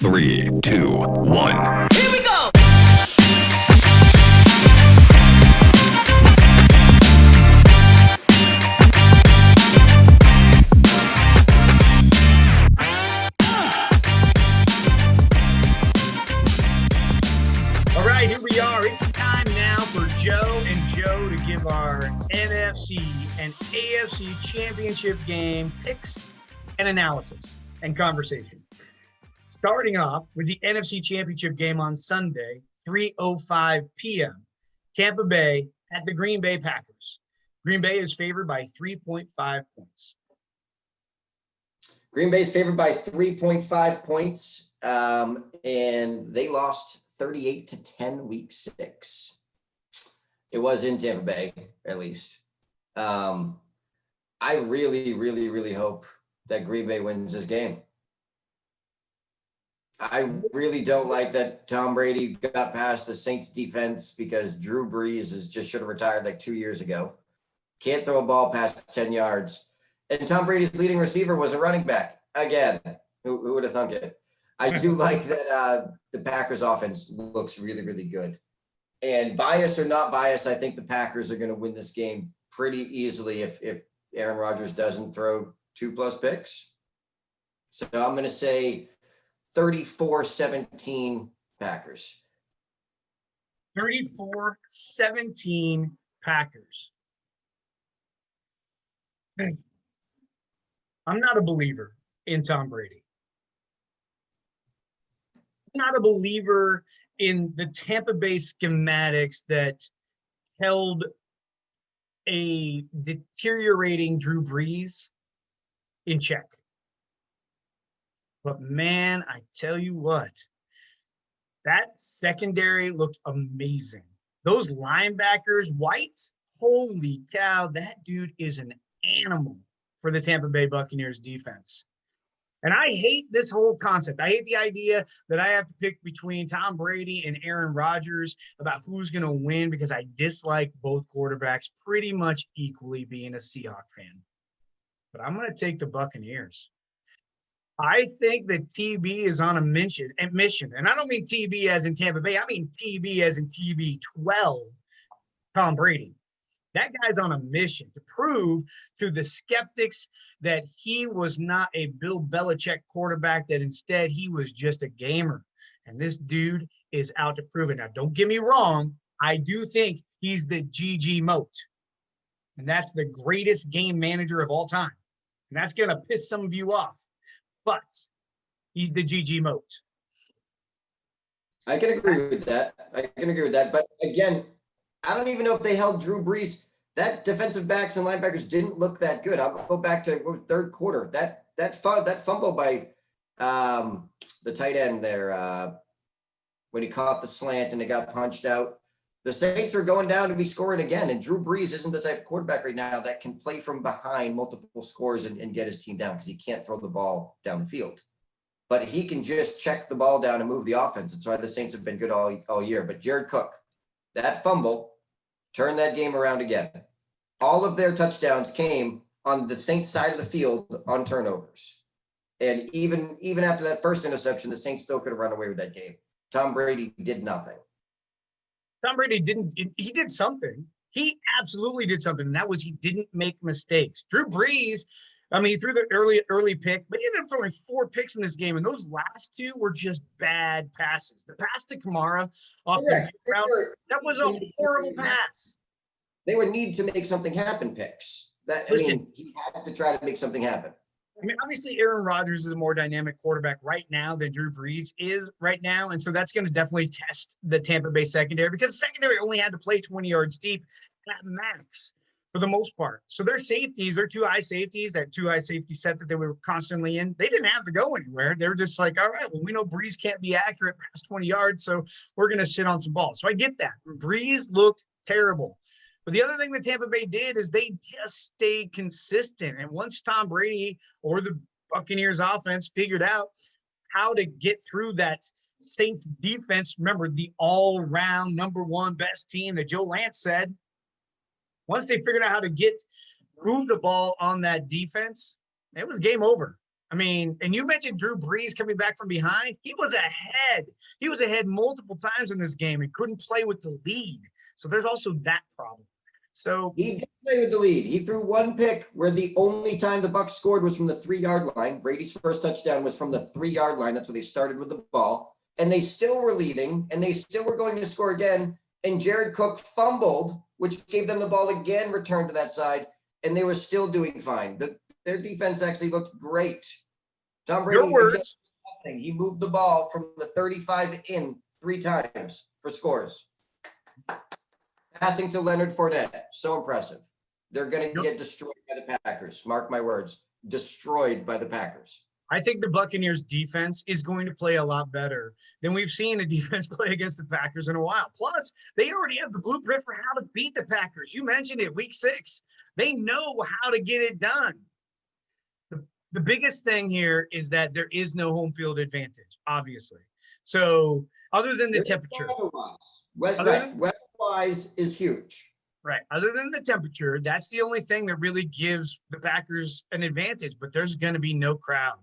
3, 2, 1. Here we go! All right, here we are. It's time now for Joe and Joe to give our NFC and AFC championship game picks and analysis and conversation. Starting off with the NFC championship game on Sunday, 3:05 p.m. Tampa Bay at the Green Bay Packers. Green Bay is favored by 3.5 points. Green Bay is favored by 3.5 points, and they lost 38-10 week 6. It was in Tampa Bay, at least. I really hope that Green Bay wins this game. I really don't like that Tom Brady got past the Saints defense because Drew Brees just should have retired like 2 years ago. Can't throw a ball past 10 yards. And Tom Brady's leading receiver was a running back. Again, who would have thunk it? I do like that the Packers offense looks really good. And bias or not bias, I think the Packers are going to win this game pretty easily if Aaron Rodgers doesn't throw 2+ picks. So I'm going to say 34-17 Packers. 34-17 Packers. I'm not a believer in Tom Brady. I'm not a believer in the Tampa Bay schematics that held a deteriorating Drew Brees in check. But man, I tell you what, that secondary looked amazing. Those linebackers, White, holy cow, that dude is an animal for the Tampa Bay Buccaneers defense. And I hate this whole concept. I hate the idea that I have to pick between Tom Brady and Aaron Rodgers about who's going to win because I dislike both quarterbacks pretty much equally being a Seahawks fan. But I'm going to take the Buccaneers. I think that TB is on a mission, and I don't mean TB as in Tampa Bay. I mean TB as in TB12, Tom Brady. That guy's on a mission to prove to the skeptics that he was not a Bill Belichick quarterback, that instead he was just a gamer. And this dude is out to prove it. Now, don't get me wrong. I do think he's the GG Moat. And that's the greatest game manager of all time. And that's going to piss some of you off. But he's the GG Moat. I can agree with that. But again, I don't even know if they held Drew Brees. That defensive backs and linebackers didn't look that good. I'll go back to third quarter. That fumble by the tight end there when he caught the slant and it got punched out. The Saints are going down to be scoring again, and Drew Brees isn't the type of quarterback right now that can play from behind multiple scores and get his team down because he can't throw the ball down the field. But he can just check the ball down and move the offense. That's why the Saints have been good all year. But Jared Cook, that fumble turned that game around again. All of their touchdowns came on the Saints side of the field on turnovers. And even after that first interception, the Saints still could have run away with that game. Tom Brady did nothing. Tom Brady he did something. He absolutely did something, and that was he didn't make mistakes. Drew Brees, I mean, he threw the early pick, but he ended up throwing 4 picks in this game, and those last 2 were just bad passes. The pass to Kamara off the route, that was a horrible pass. They would need to make something happen picks. He had to try to make something happen. I mean, obviously, Aaron Rodgers is a more dynamic quarterback right now than Drew Brees is right now. And so that's going to definitely test the Tampa Bay secondary because the secondary only had to play 20 yards deep at max for the most part. So their safeties, their 2 high safeties, that 2 high safety set that they were constantly in, they didn't have to go anywhere. They were just like, all right, well, we know Brees can't be accurate past 20 yards, so we're going to sit on some balls. So I get that. Brees looked terrible. But the other thing that Tampa Bay did is they just stayed consistent. And once Tom Brady or the Buccaneers offense figured out how to get through that Saints defense, remember the all-round #1 best team that Joe Lantz said, once they figured out how to get through the ball on that defense, it was game over. I mean, and you mentioned Drew Brees coming back from behind. He was ahead. He was ahead multiple times in this game and couldn't play with the lead. So there's also that problem. So he did play with the lead. He threw one pick where the only time the Bucs scored was from the 3-yard line. Brady's first touchdown was from the 3-yard line. That's where they started with the ball. And they still were leading, and they still were going to score again. And Jared Cook fumbled, which gave them the ball again, returned to that side, and they were still doing fine. Their defense actually looked great. Tom Brady, your words. Again, he moved the ball from the 35 in 3 times for scores. Passing to Leonard Fournette, so impressive. They're going to get destroyed by the Packers. Mark my words, destroyed by the Packers. I think the Buccaneers defense is going to play a lot better than we've seen a defense play against the Packers in a while. Plus, they already have the blueprint for how to beat the Packers. You mentioned it, week 6. They know how to get it done. The biggest thing here is that there is no home field advantage, obviously. So other than the temperature. Weather-wise is huge. Right. Other than the temperature, that's the only thing that really gives the Packers an advantage. But there's going to be no crowd.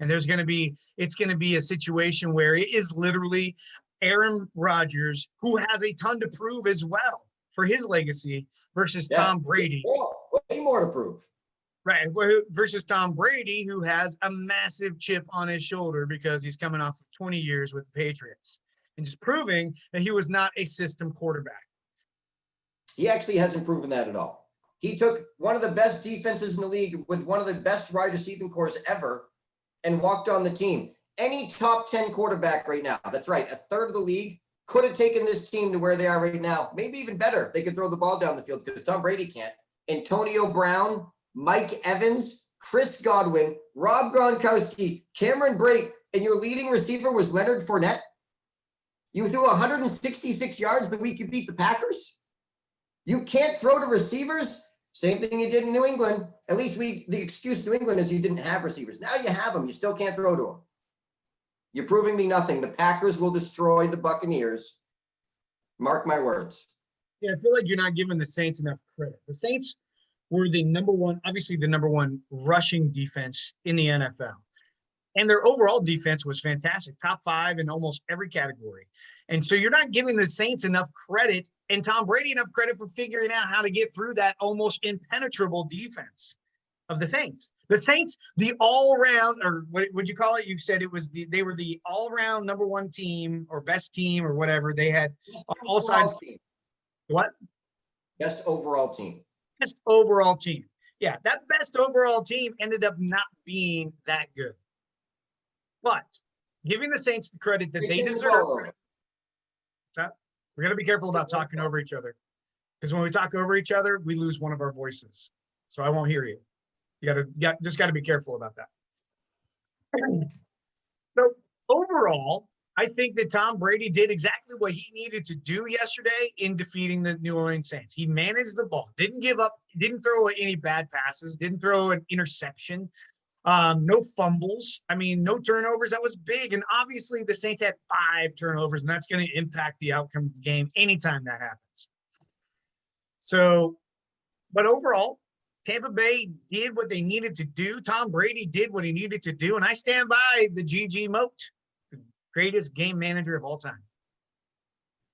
And it's going to be a situation where it is literally Aaron Rodgers, who has a ton to prove as well for his legacy, versus Tom Brady. Way more to prove. Right. Versus Tom Brady, who has a massive chip on his shoulder because he's coming off of 20 years with the Patriots and just proving that he was not a system quarterback. He actually hasn't proven that at all. He took one of the best defenses in the league with one of the best wide receiving cores ever and walked on the team. Any top 10 quarterback right now, that's right, a third of the league could have taken this team to where they are right now. Maybe even better if they could throw the ball down the field, because Tom Brady can't. Antonio Brown, Mike Evans, Chris Godwin, Rob Gronkowski, Cameron Brate, and your leading receiver was Leonard Fournette. You threw 166 yards the week you beat the Packers. You can't throw to receivers. Same thing you did in New England. At least the excuse New England is you didn't have receivers. Now you have them. You still can't throw to them. You're proving me nothing. The Packers will destroy the Buccaneers. Mark my words. Yeah, I feel like you're not giving the Saints enough credit. The Saints were the number one rushing defense in the NFL. And their overall defense was fantastic, top 5 in almost every category. And so you're not giving the Saints enough credit and Tom Brady enough credit for figuring out how to get through that almost impenetrable defense of the Saints. The Saints, the all-around, or what would you call it? You said it was they were the all-around number 1 team or best team or whatever. They had all sides. What? Best overall team. Best overall team. Yeah, that best overall team ended up not being that good. But giving the Saints the credit that they deserve. We're going to be careful about talking over each other, because when we talk over each other, we lose one of our voices. So I won't hear you. You just got to be careful about that. So overall, I think that Tom Brady did exactly what he needed to do yesterday in defeating the New Orleans Saints. He managed the ball, didn't give up, didn't throw any bad passes, didn't throw an interception, no fumbles. I mean, no turnovers. That was big. And obviously the Saints had 5 turnovers, and that's going to impact the outcome of the game anytime that happens. So, but overall, Tampa Bay did what they needed to do. Tom Brady did what he needed to do. And I stand by the GG Moat, the greatest game manager of all time.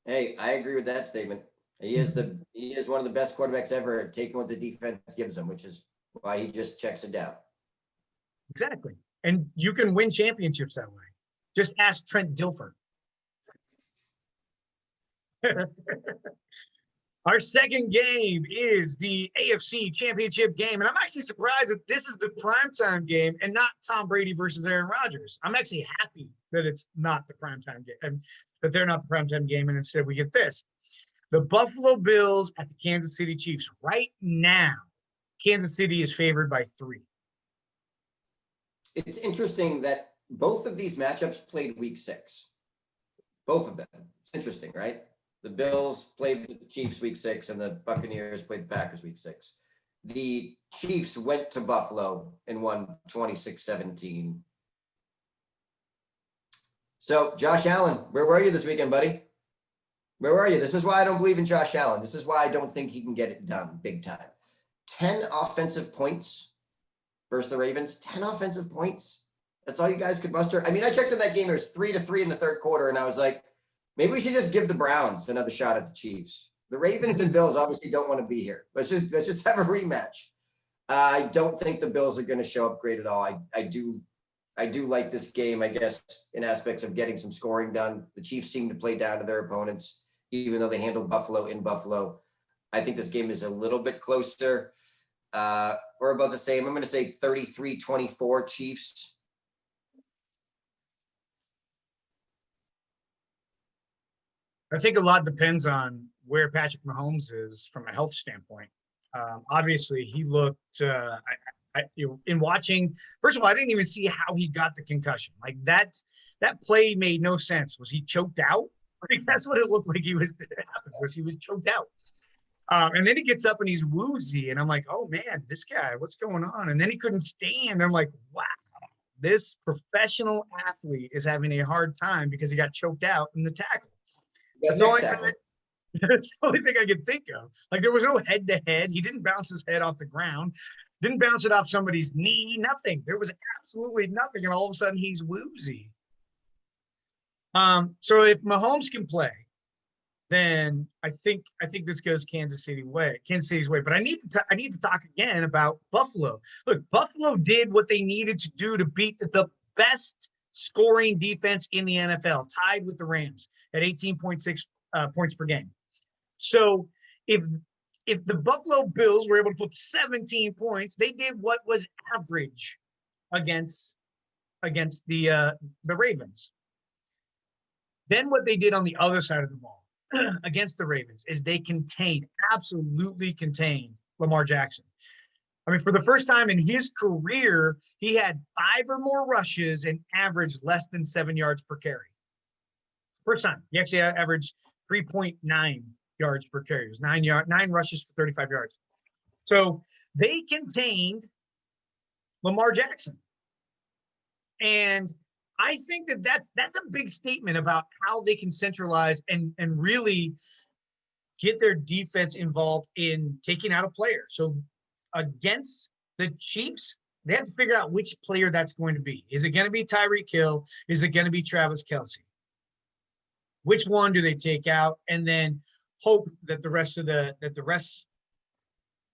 Hey, I agree with that statement. He is one of the best quarterbacks ever at taking what the defense gives him, which is why he just checks it down. Exactly. And you can win championships that way. Just ask Trent Dilfer. Our second game is the AFC Championship game. And I'm actually surprised that this is the primetime game and not Tom Brady versus Aaron Rodgers. I'm actually happy that it's not the primetime game, and that they're not the primetime game, and instead we get this. The Buffalo Bills at the Kansas City Chiefs. Right now, Kansas City is favored by 3. It's interesting that both of these matchups played week 6. Both of them. It's interesting, right? The Bills played the Chiefs week 6 and the Buccaneers played the Packers week 6. The Chiefs went to Buffalo and won 26-17. So, Josh Allen, where were you this weekend, buddy? Where were you? This is why I don't believe in Josh Allen. This is why I don't think he can get it done big time. 10 offensive points versus the Ravens, 10 offensive points. That's all you guys could muster. I mean, I checked in that game. It was 3-3 in the third quarter, and I was like, maybe we should just give the Browns another shot at the Chiefs. The Ravens and Bills obviously don't want to be here. Let's just have a rematch. I don't think the Bills are going to show up great at all. I do like this game, I guess, in aspects of getting some scoring done. The Chiefs seem to play down to their opponents, even though they handled Buffalo in Buffalo. I think this game is a little bit closer. We're about the same. I'm going to say 33-24 Chiefs. I think a lot depends on where Patrick Mahomes is from a health standpoint. Obviously, he looked. In watching, first of all, I didn't even see how he got the concussion. Like that play made no sense. Was he choked out? Like that's what it looked like he was choked out. And then he gets up and he's woozy, and I'm like, oh man, this guy, what's going on? And then he couldn't stand. I'm like, wow, this professional athlete is having a hard time because he got choked out in the tackle. That's the only thing I could think of. Like there was no head-to-head. He didn't bounce his head off the ground. Didn't bounce it off somebody's knee, nothing. There was absolutely nothing, and all of a sudden he's woozy. So if Mahomes can play, then I think this goes Kansas City's way. But I need to talk again about Buffalo. Look, Buffalo did what they needed to do to beat the best scoring defense in the NFL, tied with the Rams at 18.6 points per game. So if the Buffalo Bills were able to put 17 points, they did what was average against the Ravens. Then what they did on the other side of the ball against the Ravens is they absolutely contained Lamar Jackson. I mean, for the first time in his career, he had 5 or more rushes and averaged less than 7 yards per carry. First time. He actually averaged 3.9 yards per carry. It was 9 rushes for 35 yards. So they contained Lamar Jackson. And I think that's a big statement about how they can centralize and really get their defense involved in taking out a player. So against the Chiefs, they have to figure out which player that's going to be. Is it going to be Tyreek Hill? Is it going to be Travis Kelce? Which one do they take out? And then hope that the rest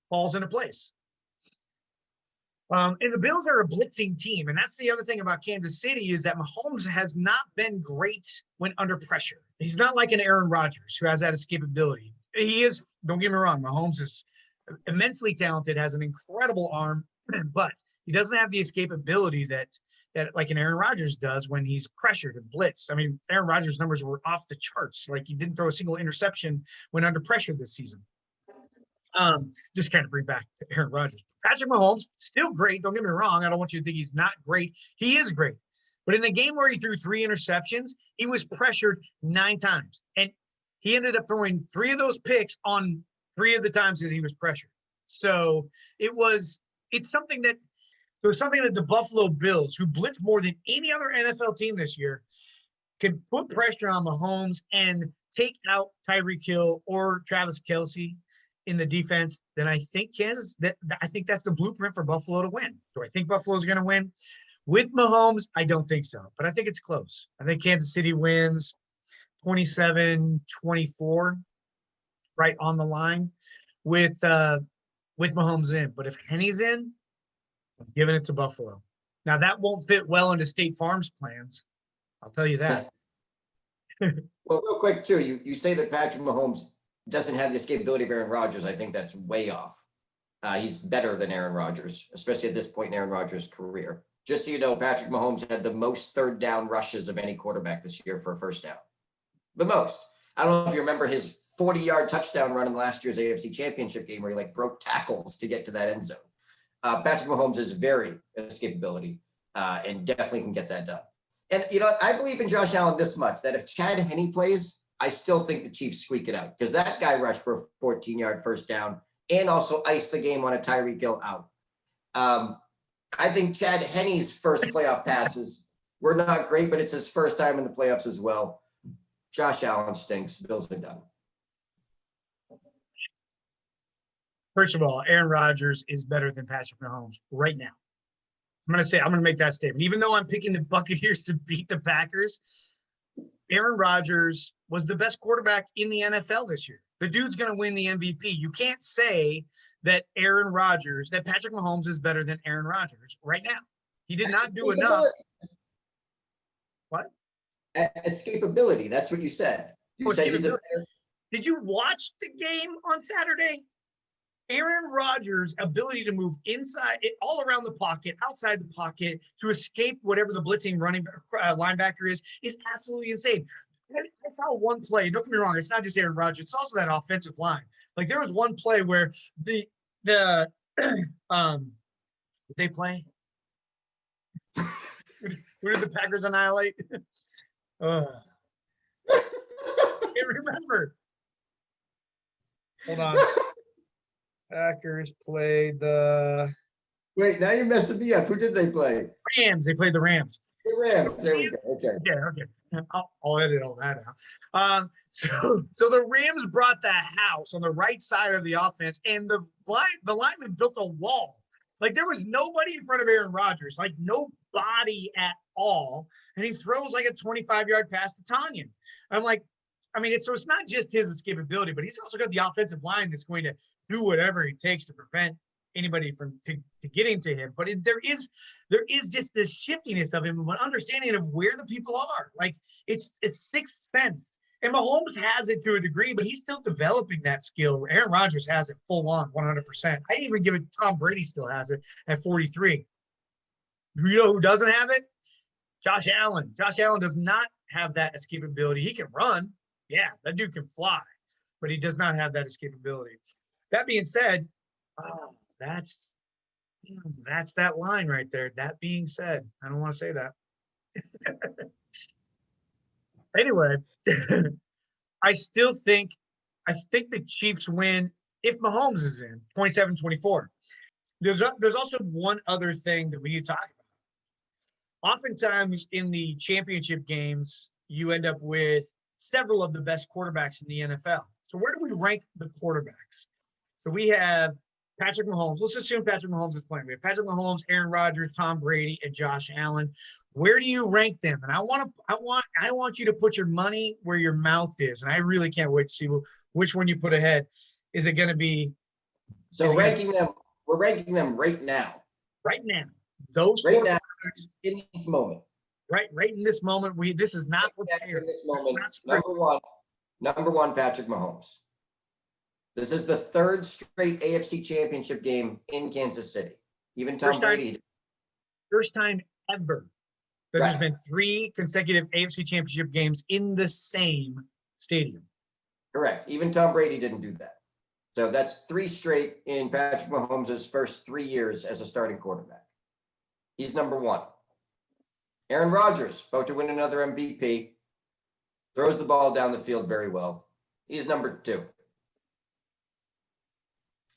falls into place. And the Bills are a blitzing team. And that's the other thing about Kansas City is that Mahomes has not been great when under pressure. He's not like an Aaron Rodgers who has that escapability. He is, don't get me wrong, Mahomes is immensely talented, has an incredible arm, but he doesn't have the escapability that like an Aaron Rodgers does when he's pressured and blitzed. I mean, Aaron Rodgers' numbers were off the charts. Like he didn't throw a single interception when under pressure this season. Just kind of bring back to Aaron Rodgers. Patrick Mahomes, still great. Don't get me wrong. I don't want you to think he's not great. He is great. But in the game where he threw 3 interceptions, he was pressured 9 times. And he ended up throwing 3 of those picks on 3 of the times that he was pressured. So it's something that the Buffalo Bills, who blitz more than any other NFL team this year, can put pressure on Mahomes and take out Tyreek Hill or Travis Kelce in the defense, then I think I think that's the blueprint for Buffalo to win. Do I think Buffalo's going to win? With Mahomes, I don't think so, but I think it's close. I think Kansas City wins 27-24, right on the line with Mahomes in. But if Kenny's in, I'm giving it to Buffalo. Now, that won't fit well into State Farm's plans. I'll tell you that. Well, real quick, too, you say that Patrick Mahomes doesn't have the escapability of Aaron Rodgers. I think that's way off. He's better than Aaron Rodgers, especially at this point in Aaron Rodgers' career. Just so you know, Patrick Mahomes had the most third down rushes of any quarterback this year for a first down. The most. I don't know if you remember his 40-yard touchdown run in last year's AFC Championship game where he broke tackles to get to that end zone. Patrick Mahomes is very escapability and definitely can get that done. And, I believe in Josh Allen this much, that if Chad Henne plays, I still think the Chiefs squeak it out because that guy rushed for a 14-yard first down and also iced the game on a Tyreek Hill out. I think Chad Henne's first playoff passes were not great, but it's his first time in the playoffs as well. Josh Allen stinks. Bills are done. First of all, Aaron Rodgers is better than Patrick Mahomes right now. I'm going to make that statement. Even though I'm picking the Buccaneers to beat the Packers, Aaron Rodgers was the best quarterback in the NFL this year. The dude's going to win the MVP. You can't say that Patrick Mahomes is better than Aaron Rodgers right now. He did not do enough. What? Escapability. That's what you said. You said he's a better. Did you watch the game on Saturday? Aaron Rodgers' ability to move inside, all around the pocket, outside the pocket, to escape whatever the blitzing running linebacker is absolutely insane. I saw one play. Don't get me wrong. It's not just Aaron Rodgers. It's also that offensive line. Like there was one play where the did they play? Who did the Packers annihilate? Can't remember. Hold on. Packers played the. Wait, now you're messing me up. Who did they play? Rams. They played the Rams. The Rams. There we go. Okay. Yeah. Okay. I'll edit all that out. So the Rams brought the house on the right side of the offense, and the lineman built a wall. Like there was nobody in front of Aaron Rodgers, like nobody at all, and he throws like a 25-yard pass to Tanyan. I'm like, it's not just his escapability, but he's also got the offensive line that's going to do whatever it takes to prevent anybody from to getting to him. But there is just this shiftiness of him, an understanding of where the people are. Like it's sixth sense. And Mahomes has it to a degree, but he's still developing that skill. Aaron Rodgers has it full on, 100%. I even give it Tom Brady still has it at 43. You know who doesn't have it? Josh Allen. Josh Allen does not have that escapability. He can run. Yeah, that dude can fly, but he does not have that escapability. That being said, that's that line right there. That being said, I don't want to say that. Anyway, I think the Chiefs win if Mahomes is in 27-24. There's also one other thing that we need to talk about. Oftentimes in the championship games, you end up with several of the best quarterbacks in the NFL. So where do we rank the quarterbacks? So we have Patrick Mahomes. Let's assume Patrick Mahomes is playing. We have Patrick Mahomes, Aaron Rodgers, Tom Brady, and Josh Allen. Where do you rank them? And I want you to put your money where your mouth is. And I really can't wait to see which one you put ahead. Is it going to be? So we're ranking them right now. Right now. Those right now in this moment. Right in this moment. This is not prepared. In this moment, number one, Patrick Mahomes. This is the third straight AFC Championship game in Kansas City. Even Tom Brady. First time ever that there's been 3 consecutive AFC Championship games in the same stadium. Correct. Even Tom Brady didn't do that. So that's 3 straight in Patrick Mahomes' first 3 years as a starting quarterback. He's number 1. Aaron Rodgers, about to win another MVP, throws the ball down the field very well. He's number 2.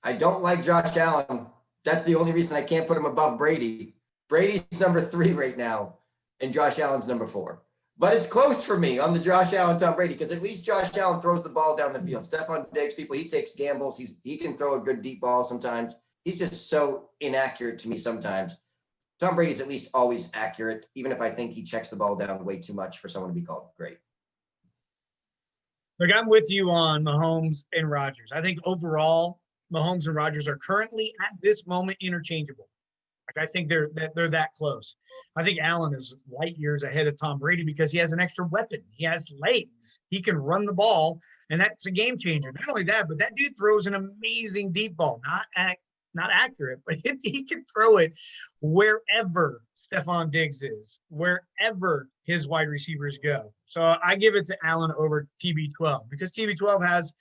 I don't like Josh Allen. That's the only reason I can't put him above Brady. Brady's number 3 right now, and Josh Allen's number 4. But it's close for me on the Josh Allen, Tom Brady, because at least Josh Allen throws the ball down the field. Stephon Diggs, he takes gambles. He can throw a good deep ball sometimes. He's just so inaccurate to me sometimes. Tom Brady's at least always accurate, even if I think he checks the ball down way too much for someone to be called great. Look, I'm with you on Mahomes and Rodgers. I think overall, Mahomes and Rodgers are currently at this moment interchangeable. Like I think they're that close. I think Allen is light years ahead of Tom Brady because he has an extra weapon. He has legs. He can run the ball, and that's a game changer. Not only that, but that dude throws an amazing deep ball. Not accurate, but he can throw it wherever Stephon Diggs is, wherever his wide receivers go. So I give it to Allen over TB12 because TB12 has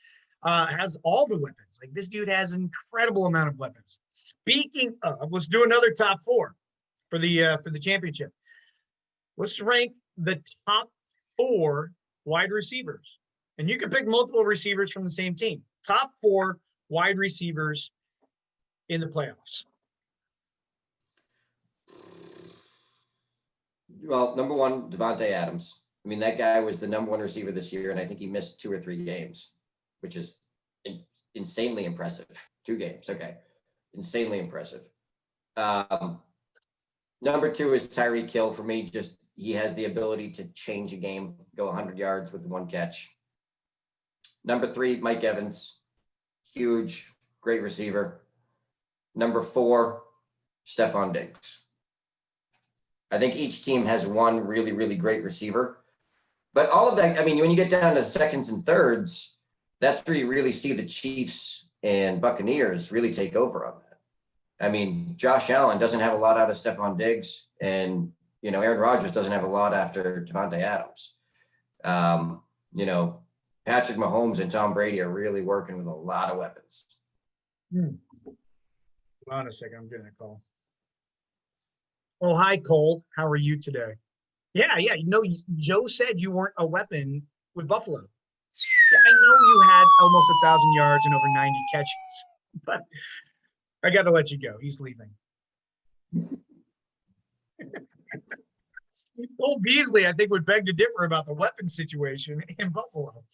all the weapons. Like this dude has an incredible amount of weapons. Speaking of, let's do another top 4 for the championship. Let's rank the top 4 wide receivers. And you can pick multiple receivers from the same team. Top 4 wide receivers in the playoffs. Well, number 1, Devontae Adams. I mean, that guy was the number 1 receiver this year, and I think he missed 2 or 3 games, which is insanely impressive. 2 games, okay. Insanely impressive. Number 2 is Tyreek Hill for me. Just he has the ability to change a game, go 100 yards with one catch. Number 3, Mike Evans. Huge, great receiver. Number 4, Stephon Diggs. I think each team has one really, really great receiver. But all of that, I mean, when you get down to seconds and thirds, that's where you really see the Chiefs and Buccaneers really take over on that. I mean, Josh Allen doesn't have a lot out of Stephon Diggs, and, Aaron Rodgers doesn't have a lot after Devontae Adams. Patrick Mahomes and Tom Brady are really working with a lot of weapons. Hold on a second. I'm getting a call. Oh, hi, Cole. How are you today? Yeah. Joe said you weren't a weapon with Buffalo. Yeah, I know you had almost 1,000 yards and over 90 catches, but I got to let you go. He's leaving. Cole Beasley, I think, would beg to differ about the weapon situation in Buffalo.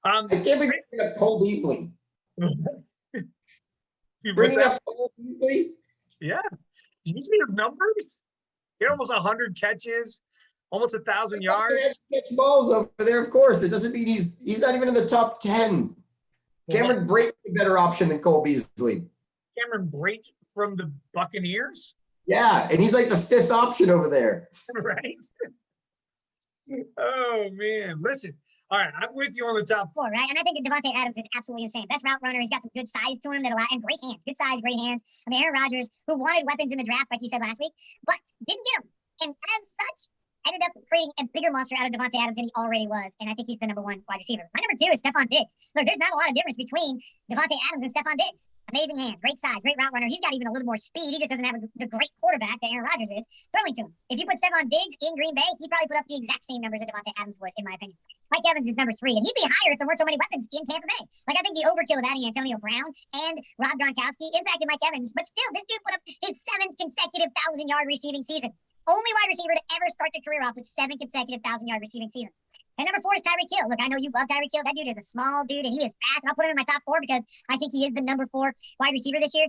I can't believe bringing up Cole Beasley. Bringing up Cole Beasley? Yeah. Did you see his numbers? He had almost 100 catches, almost 1,000 yards. Catch balls over there, of course. It doesn't mean he's not even in the top 10. Cameron Brate is a better option than Cole Beasley. Cameron Brate from the Buccaneers? Yeah, and he's like the 5th option over there. Right? Oh, man. Listen. All right, I'm with you on the top 4, right? And I think that Devontae Adams is absolutely insane. Best route runner. He's got some good size to him and great hands. Good size, great hands. I mean, Aaron Rodgers, who wanted weapons in the draft, like you said last week, but didn't get them. And as such, ended up creating a bigger monster out of Devontae Adams than he already was. And I think he's the number 1 wide receiver. My number 2 is Stephon Diggs. Look, there's not a lot of difference between Devontae Adams and Stephon Diggs. Amazing hands, great size, great route runner. He's got even a little more speed. He just doesn't have the great quarterback that Aaron Rodgers is throwing to him. If you put Stephon Diggs in Green Bay, he'd probably put up the exact same numbers that Devontae Adams would, in my opinion. Mike Evans is number 3, and he'd be higher if there weren't so many weapons in Tampa Bay. Like, I think the overkill of adding Antonio Brown and Rob Gronkowski impacted Mike Evans, but still, this dude put up his 7th consecutive 1,000-yard receiving season. Only wide receiver to ever start their career off with 7 consecutive 1,000-yard receiving seasons. And number 4 is Tyreek Hill. Look, I know you love Tyreek Hill. That dude is a small dude, and he is fast. And I'll put him in my top 4 because I think he is the number 4 wide receiver this year.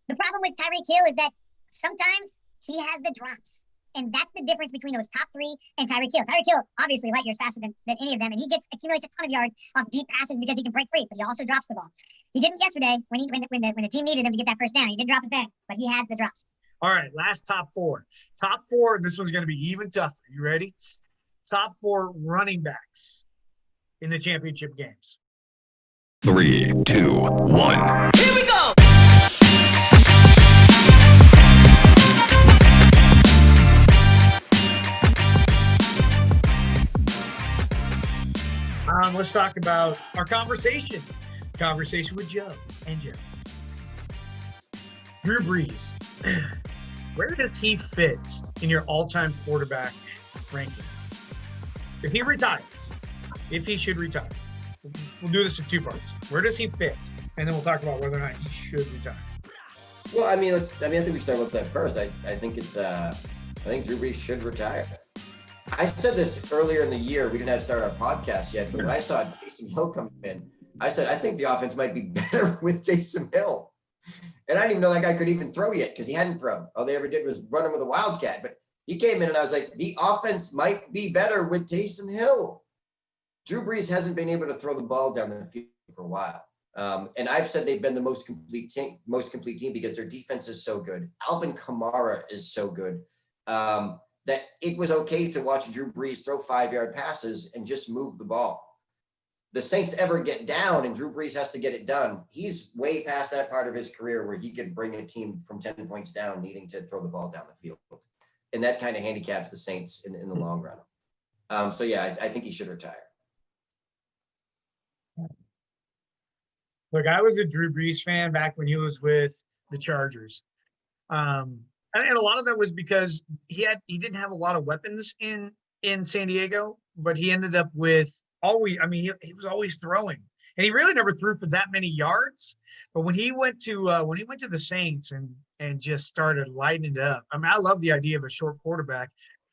The problem with Tyreek Hill is that sometimes he has the drops. And that's the difference between those top 3 and Tyreek Hill. Tyreek Hill, obviously, light years faster than any of them, and he accumulates a ton of yards off deep passes because he can break free, but he also drops the ball. He didn't yesterday when the team needed him to get that first down. He didn't drop a thing, but he has the drops. All right, last top 4. Top 4, this one's going to be even tougher. You ready? Top 4 running backs in the championship games. 3, 2, 1. Here we go! Let's talk about our conversation with Joe and Joe. Drew Brees. Where does he fit in your all-time quarterback rankings? If he retires, if he should retire, we'll do this in 2 parts. Where does he fit? And then we'll talk about whether or not he should retire. Well, I think we start with that first. I think Drew Brees should retire. I said this earlier in the year. We didn't have to start our podcast yet, but when I saw Taysom Hill come in, I said, I think the offense might be better with Taysom Hill. And I didn't even know that guy could even throw yet because he hadn't thrown. All they ever did was run him with a wildcat. But he came in and I was like, the offense might be better with Taysom Hill. Drew Brees hasn't been able to throw the ball down the field for a while. And I've said they've been the most complete team because their defense is so good. Alvin Kamara is so good that it was okay to watch Drew Brees throw 5-yard passes and just move the ball. The Saints ever get down and Drew Brees has to get it done, he's way past that part of his career where he could bring a team from 10 points down needing to throw the ball down the field. And that kind of handicaps the Saints in the long run. I think he should retire. Look, I was a Drew Brees fan back when he was with the Chargers. And a lot of that was because he didn't have a lot of weapons in San Diego, but he ended up with he was always throwing, and he really never threw for that many yards. But when he went to the Saints and just started lighting it up, I love the idea of a short quarterback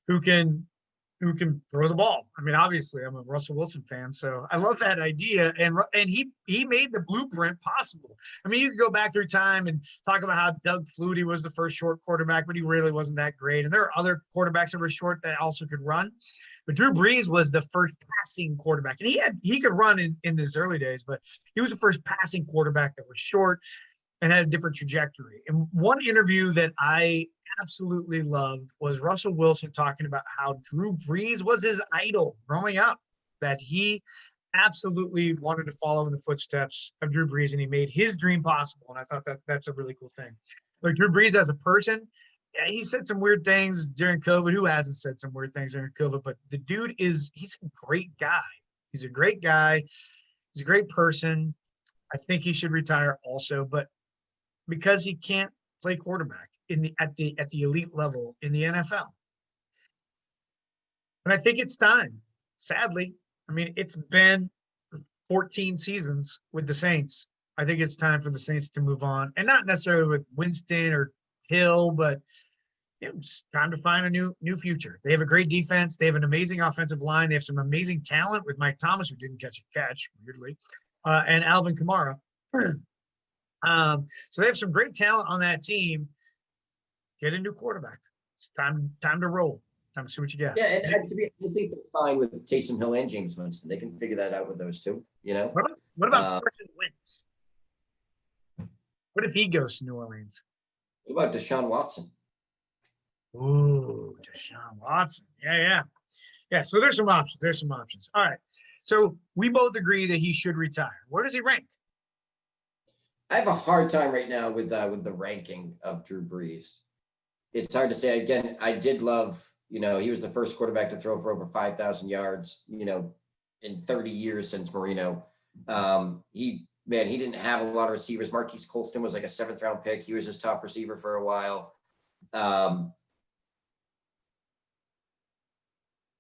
who can who can throw the ball. I mean, obviously, I'm a Russell Wilson fan, so I love that idea. And he made the blueprint possible. I mean, you can go back through time and talk about how Doug Flutie was the first short quarterback, but he really wasn't that great. And there are other quarterbacks that were short that also could run. But Drew Brees was the first passing quarterback. And he could run in his early days, but he was the first passing quarterback that was short and had a different trajectory. And one interview that I absolutely loved was Russell Wilson talking about how Drew Brees was his idol growing up, that he absolutely wanted to follow in the footsteps of Drew Brees, and he made his dream possible. And I thought that's a really cool thing. But Drew Brees as a person, yeah, he said some weird things during COVID. Who hasn't said some weird things during COVID? But the dude he's a great guy. He's a great guy. He's a great person. I think he should retire also, but because he can't play quarterback at the elite level in the NFL. And I think it's time, sadly. I mean, it's been 14 seasons with the Saints. I think it's time for the Saints to move on, and not necessarily with Winston or Hill, but it's time to find a new future. They have a great defense. They have an amazing offensive line. They have some amazing talent with Mike Thomas, who didn't catch a catch, weirdly, and Alvin Kamara. So they have some great talent on that team. Get a new quarterback. It's time to roll. Time to see what you got. Yeah, and I think they're fine with Taysom Hill and James Winston. They can figure that out with those two, you know? What about Carson Wentz? What if he goes to New Orleans? What about Deshaun Watson? Ooh, Deshaun Watson. Yeah. So there's some options. All right. So we both agree that he should retire. Where does he rank? I have a hard time right now with the ranking of Drew Brees. It's hard to say. Again, I did love, he was the first quarterback to throw for over 5,000 yards, in 30 years since Marino. He didn't have a lot of receivers. Marquise Colston was like a 7th round pick. He was his top receiver for a while.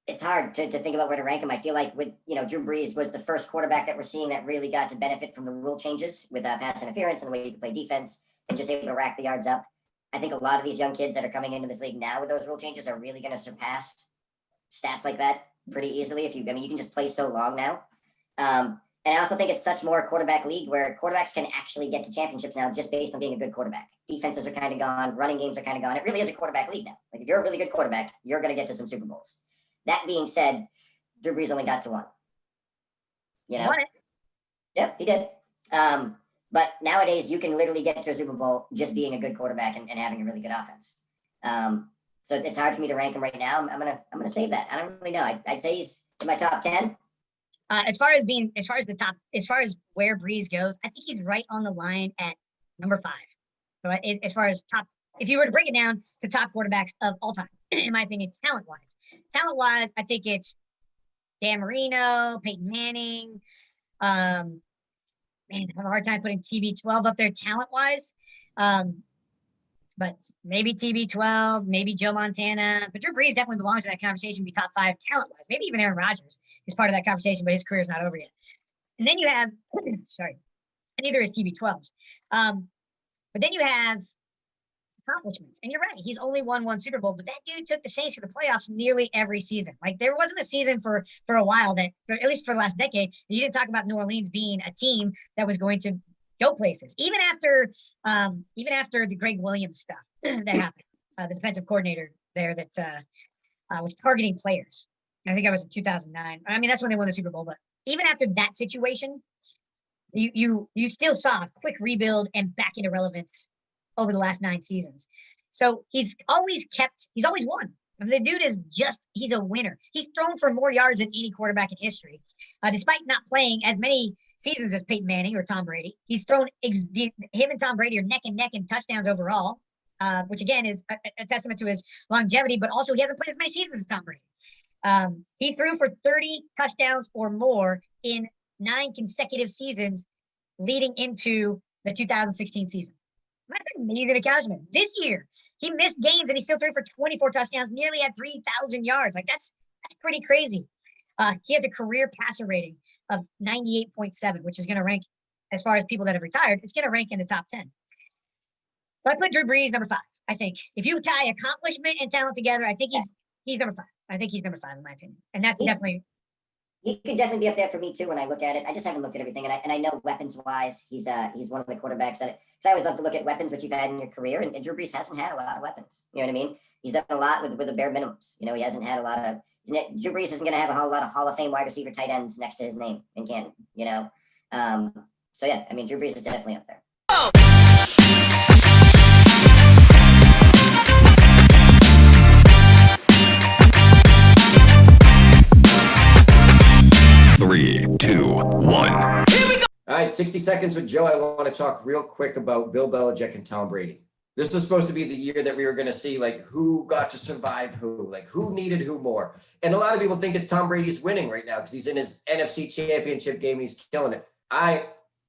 It's hard to think about where to rank him. I feel like with, Drew Brees was the first quarterback that we're seeing that really got to benefit from the rule changes with pass interference and the way you can play defense and just able to rack the yards up. I think a lot of these young kids that are coming into this league now with those rule changes are really going to surpass stats like that pretty easily. You can just play so long now. And I also think it's such more a quarterback league where quarterbacks can actually get to championships now just based on being a good quarterback. Defenses are kind of gone. Running games are kind of gone. It really is a quarterback league now. Like if you're a really good quarterback, you're going to get to some Super Bowls. That being said, Drew Brees only got to one. Won it. Yep, he did. But nowadays, you can literally get to a Super Bowl just being a good quarterback and having a really good offense. So it's hard for me to rank him right now. I'm gonna save that. I don't really know. I'd say he's in my top 10. As far as where Brees goes, I think he's right on the line at number 5. So as far as top, if you were to break it down to top quarterbacks of all time, in my opinion, talent-wise, I think it's Dan Marino, Peyton Manning. I have a hard time putting TB12 up there talent-wise. But maybe TB12, maybe Joe Montana. But Drew Brees definitely belongs in that conversation, be top 5 talent-wise. Maybe even Aaron Rodgers is part of that conversation, but his career is not over yet. And then you have, and neither is TB12s. But then you have accomplishments. And you're right, he's only won 1 Super Bowl, but that dude took the Saints to the playoffs nearly every season. Like there wasn't a season for a while that, at least for the last decade, you didn't talk about New Orleans being a team that was going to go places. Even after the Greg Williams stuff that happened, the defensive coordinator there that was targeting players. I think that was in 2009. I mean, that's when they won the Super Bowl. But even after that situation, you still saw a quick rebuild and back into relevance over the last 9 seasons. So he's always won. The dude he's a winner. He's thrown for more yards than any quarterback in history. Despite not playing as many seasons as Peyton Manning or Tom Brady, he's thrown, him and Tom Brady are neck and neck in touchdowns overall, which again is a testament to his longevity, but also he hasn't played as many seasons as Tom Brady. He threw for 30 touchdowns or more in 9 consecutive seasons leading into the 2016 season. That's an amazing accomplishment. This year, he missed games and he still threw for 24 touchdowns, nearly at 3,000 yards. Like that's pretty crazy. He had a career passer rating of 98.7, which is going to rank, as far as people that have retired, it's going to rank in the top 10. So I put Drew Brees number 5. I think if you tie accomplishment and talent together, I think he's number 5. I think he's number 5 in my opinion, and that's Yeah. definitely. He could definitely be up there for me too when I look at it. I just haven't looked at everything, and I know weapons wise, he's one of the quarterbacks that. Because I always love to look at weapons which you've had in your career, and Drew Brees hasn't had a lot of weapons. You know what I mean? He's done a lot with the bare minimums. You know, he hasn't had a lot of. Drew Brees isn't going to have a whole lot of Hall of Fame wide receiver tight ends next to his name in Canton. You know, so yeah, I mean, Drew Brees is definitely up there. Three, two, one. All right, 60 seconds with Joe. I want to talk real quick about Bill Belichick and Tom Brady. This was supposed to be the year that we were going to see like who got to survive who, like who needed who more. And a lot of people think that Tom Brady's winning right now because he's in his NFC championship game and he's killing it. I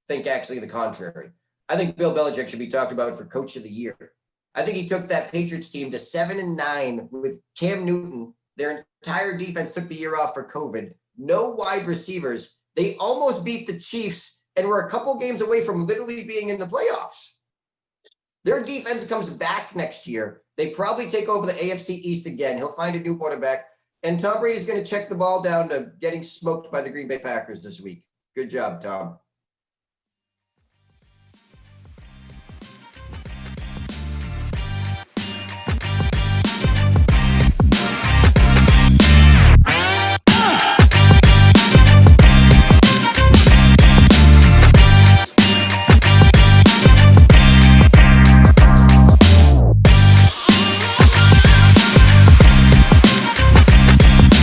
think actually the contrary. I think Bill Belichick should be talked about for coach of the year. I think he took that Patriots team to 7-9 with Cam Newton. Their entire defense took the year off for COVID. No wide receivers. They almost beat the Chiefs and were a couple games away from literally being in the playoffs. Their defense comes back next year. They probably take over the AFC East again. He'll find a new quarterback. And Tom Brady's going to check the ball down to getting smoked by the Green Bay Packers this week. Good job, Tom.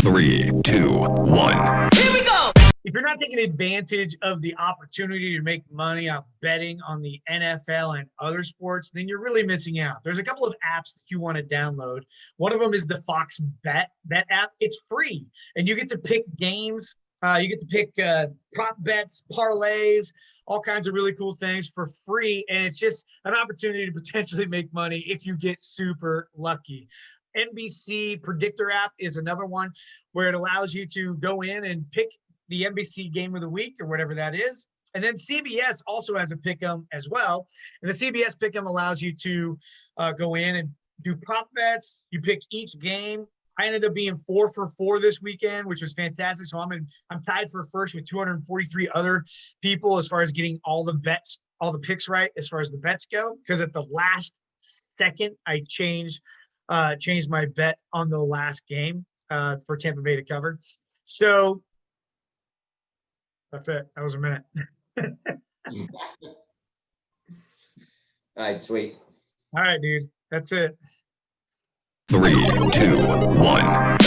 Three, two, one. If you're not taking advantage of the opportunity to make money off betting on the NFL and other sports, then you're really missing out. There's a couple of apps that you want to download. One of them is the Fox Bet app. It's free, and you get to pick games. You get to pick prop bets, parlays, all kinds of really cool things for free, and it's just an opportunity to potentially make money if you get super lucky. NBC Predictor app is another one where it allows you to go in and pick the NBC game of the week or whatever that is. And then CBS also has a pick'em as well. And the CBS pick'em allows you to go in and do prop bets. You pick each game. I ended up being 4 for 4 this weekend, which was fantastic. So I'm tied for first with 243 other people as far as getting all the bets, all the picks right as far as the bets go. Because at the last second, I changed my bet on the last game for Tampa Bay to cover. So that's it. That was a minute. All right, sweet. All right, dude. That's it. 3, 2, 1.